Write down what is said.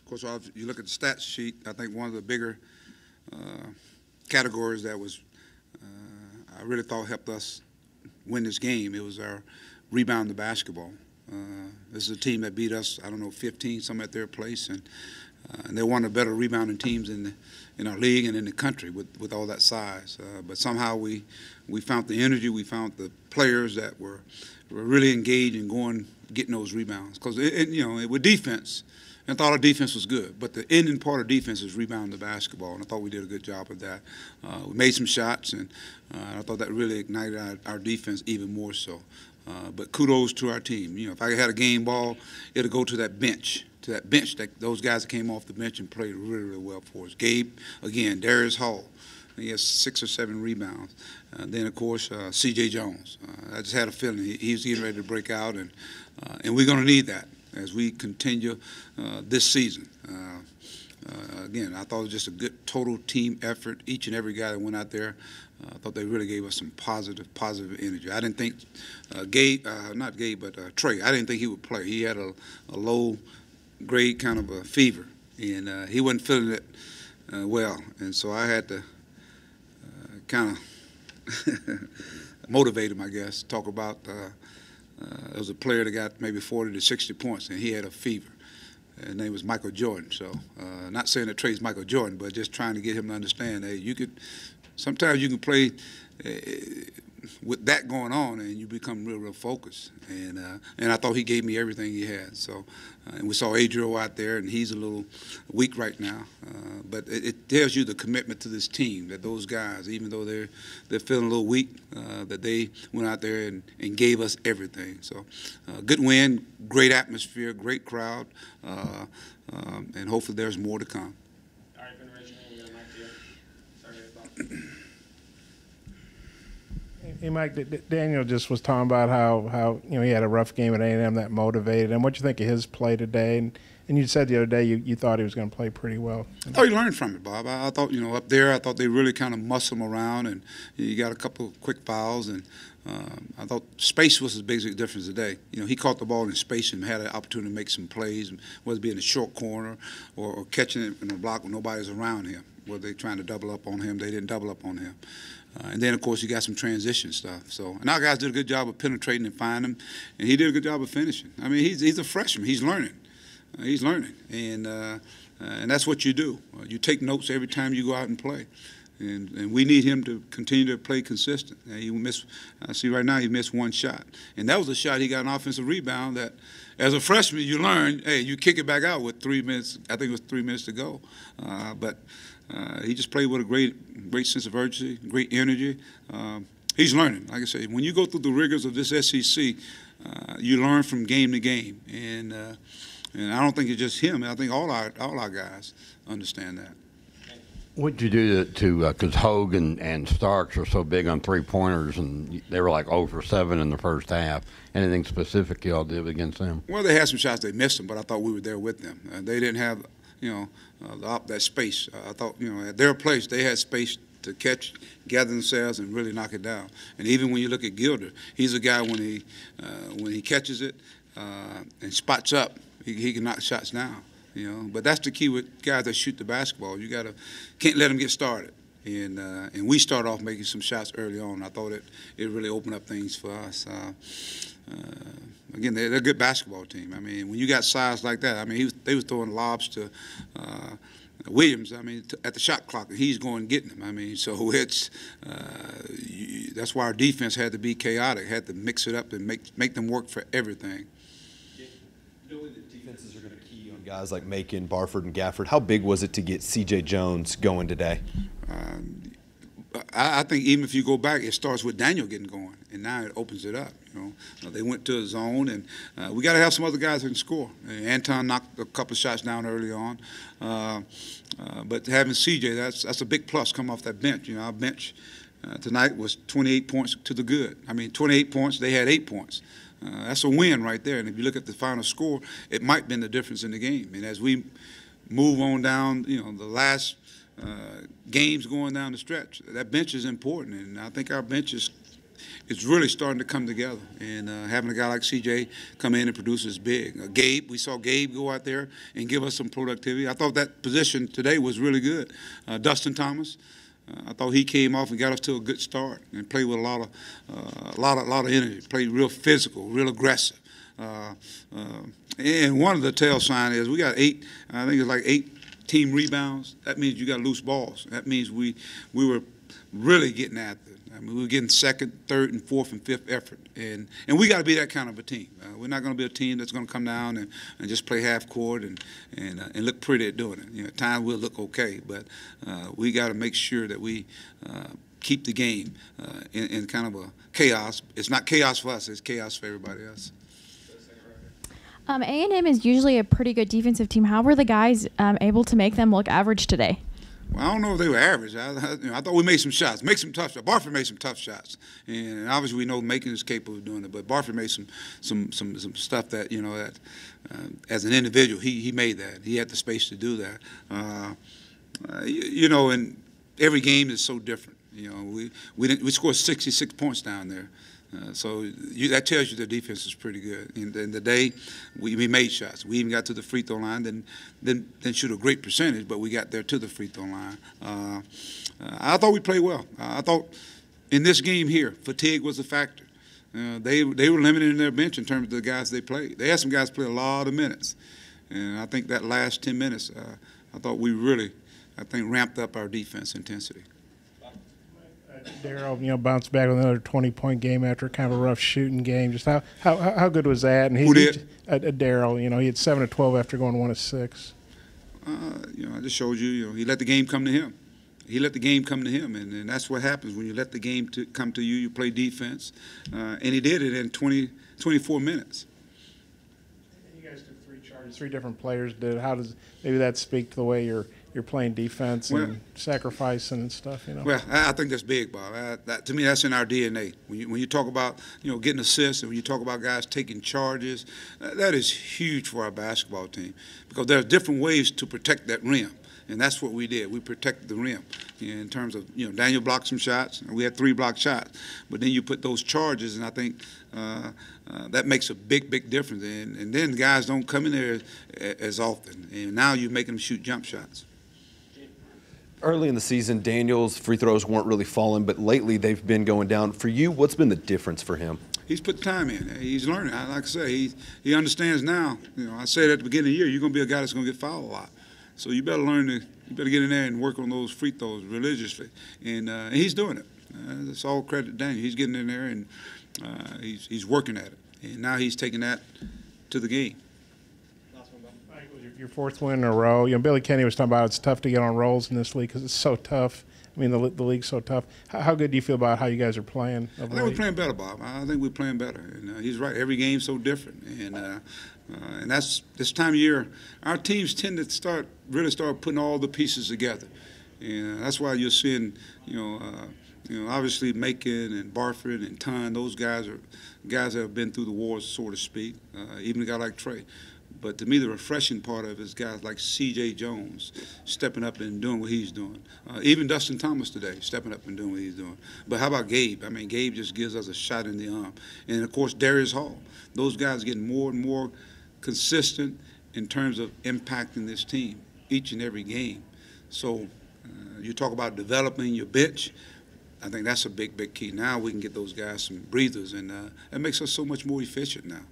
course, you look at the stats sheet, I think one of the bigger categories that was I really thought helped us win this game, it was our rebound the basketball. This is a team that beat us, I don't know, 15, some at their place, and they're one of the better rebounding teams in our league and in the country with all that size. But somehow we found the energy, we found the players that were really engaged in getting those rebounds. Because with defense, I thought our defense was good, but the ending part of defense is rebounding the basketball, and I thought we did a good job of that. We made some shots, and I thought that really ignited our defense even more so. But kudos to our team. If I had a game ball, it'll go to that bench. Those guys that came off the bench and played really, really well for us. Gabe, again, Darius Hall, he has 6 or 7 rebounds. Then, of course, C.J. Jones. I just had a feeling he's getting ready to break out, and we're going to need that as we continue this season. Again, I thought it was just a good total team effort. Each and every guy that went out there, I thought they really gave us some positive energy. I didn't think Trey, I didn't think he would play. He had a low grade kind of a fever, and he wasn't feeling it well, and so I had to kind of motivate him, I guess, talk about there was a player that got maybe 40 to 60 points, and he had a fever. His name was Michael Jordan. So not saying that Trey's Michael Jordan, but just trying to get him to understand, hey, sometimes you can play with that going on, and you become real focused. And I thought he gave me everything he had. So, and we saw Adriel out there, and he's a little weak right now. But it tells you the commitment to this team, that those guys, even though they're feeling a little weak, that they went out there and gave us everything. So, good win, great atmosphere, great crowd, and hopefully there's more to come. All right, Ben Richmond, we got a mic here. Sorry, your thoughts. Hey, Mike, Daniel just was talking about how he had a rough game at A&M that motivated him. What you think of his play today? And you said the other day you thought he was going to play pretty well. I thought he learned from it, Bob. I thought, up there, I thought they really kind of muscled him around, and he got a couple of quick fouls, and I thought space was his biggest difference today. He caught the ball in space and had an opportunity to make some plays, whether it be in the short corner or catching it in a block when nobody's around him. Whether they're trying to double up on him, they didn't double up on him. And then, of course, you got some transition stuff. And our guys did a good job of penetrating and finding him, and he did a good job of finishing. I mean, he's a freshman. He's learning. And that's what you do. You take notes every time you go out and play. And we need him to continue to play consistent. I see right now he missed 1 shot. And that was a shot he got an offensive rebound that, as a freshman, you learn, hey, you kick it back out with 3 minutes. I think it was 3 minutes to go. But he just played with a great sense of urgency, great energy. He's learning. Like I say, when you go through the rigors of this SEC, you learn from game to game. And I don't think it's just him. I think all our guys understand that. What did you do because Hogue and Starks are so big on three-pointers, and they were like 0 for 7 in the first half. Anything specific y'all did against them? Well, they had some shots. They missed them, but I thought we were there with them. They didn't have, that space. I thought, at their place, they had space to catch, gather themselves, and really knock it down. And even when you look at Gilder, he's a guy when he catches it and spots up, he can knock shots down. But that's the key with guys that shoot the basketball. You can't let them get started. And we start off making some shots early on. I thought it really opened up things for us. Again, they're a good basketball team. I mean, when you got size like that, I mean, they was throwing lobs to Williams. I mean, at the shot clock, and he's going and getting them. I mean, so it's that's why our defense had to be chaotic, had to mix it up and make them work for everything. Knowing that defenses are going to key on guys like Macon, Barford, and Gafford, how big was it to get C.J. Jones going today? I think even if you go back, it starts with Daniel getting going, and now it opens it up. They went to a zone, and we got to have some other guys who can score. Anton knocked a couple of shots down early on, but having C.J., that's a big plus come off that bench. Our bench tonight was 28 points to the good. I mean, 28 points, they had 8 points. That's a win right there. And if you look at the final score, it might have been the difference in the game. And as we move on down, the last games going down the stretch, that bench is important. And I think our bench is it's really starting to come together. And having a guy like CJ come in and produce is big. Gabe, we saw Gabe go out there and give us some productivity. I thought that position today was really good. Dustin Thomas, I thought he came off and got us to a good start and played with a lot of energy. Played real physical, real aggressive. And one of the tail signs is we got 8. I think it's like 8 team rebounds. That means you got loose balls. That means we were really getting after it. I mean, we were getting second, third, and fourth and fifth effort, and we got to be that kind of a team. We're not going to be a team that's going to come down and just play half court and look pretty at doing it. At times we'll look okay, but we got to make sure that we keep the game in kind of a chaos. It's not chaos for us; it's chaos for everybody else. A&M is usually a pretty good defensive team. How were the guys able to make them look average today? Well, I don't know if they were average. I thought we made some shots, some tough shots. Barford made some tough shots, and obviously we know Macon is capable of doing it. But Barford made some stuff that that as an individual he made that. He had the space to do that. And every game is so different. We scored 66 points down there. So that tells you the defense is pretty good. And the day we made shots. We even got to the free throw line, then shoot a great percentage, but we got there to the free throw line. I thought we played well. I thought in this game here, fatigue was a factor. They were limited in their bench in terms of the guys they played. They had some guys play a lot of minutes, and I think that last 10 minutes, I thought we really, ramped up our defense intensity. Daryl, bounced back with another 20-point game after kind of a rough shooting game. Just how good was that? And Who did? Daryl, he had 7 of 12 after going 1 of 6. I just showed you, he let the game come to him. He let the game come to him, and that's what happens when you let the game come to you. You play defense, and he did it in 24 minutes. You guys did 3 charges, 3 different players did. How does maybe that speak to the way you're playing defense and sacrificing and stuff, Well, I think that's big, Bob. To me, that's in our DNA. When you talk about, getting assists, and when you talk about guys taking charges, that is huge for our basketball team because there are different ways to protect that rim, and that's what we did. We protected the rim in terms of, Daniel blocked some shots, and we had 3 blocked shots, but then you put those charges, and I think that makes a big difference. And then guys don't come in there as often, and now you're making them shoot jump shots. Early in the season, Daniel's free throws weren't really falling, but lately they've been going down. For you, what's been the difference for him? He's put time in. He's learning. Like I say, he understands now. I said at the beginning of the year, you're going to be a guy that's going to get fouled a lot. So you better you better get in there and work on those free throws religiously. And he's doing it. That's all credit to Daniel. He's getting in there and he's working at it. And now he's taking that to the game. Your 4th win in a row. Billy Kenny was talking about it's tough to get on rolls in this league because it's so tough. I mean, the league's so tough. How good do you feel about how you guys are playing? I think we're playing better, Bob. I think we're playing better. And he's right. Every game's so different. And that's this time of year, our teams tend to really start putting all the pieces together. And that's why you're seeing, obviously Macon and Barford and Ton, those guys are guys that have been through the wars, so to speak, even a guy like Trey. But to me, the refreshing part of it is guys like C.J. Jones stepping up and doing what he's doing. Even Dustin Thomas today stepping up and doing what he's doing. But how about Gabe? I mean, Gabe just gives us a shot in the arm. And, of course, Darius Hall. Those guys getting more and more consistent in terms of impacting this team each and every game. So you talk about developing your bench. I think that's a big key. Now we can get those guys some breathers, and it makes us so much more efficient now.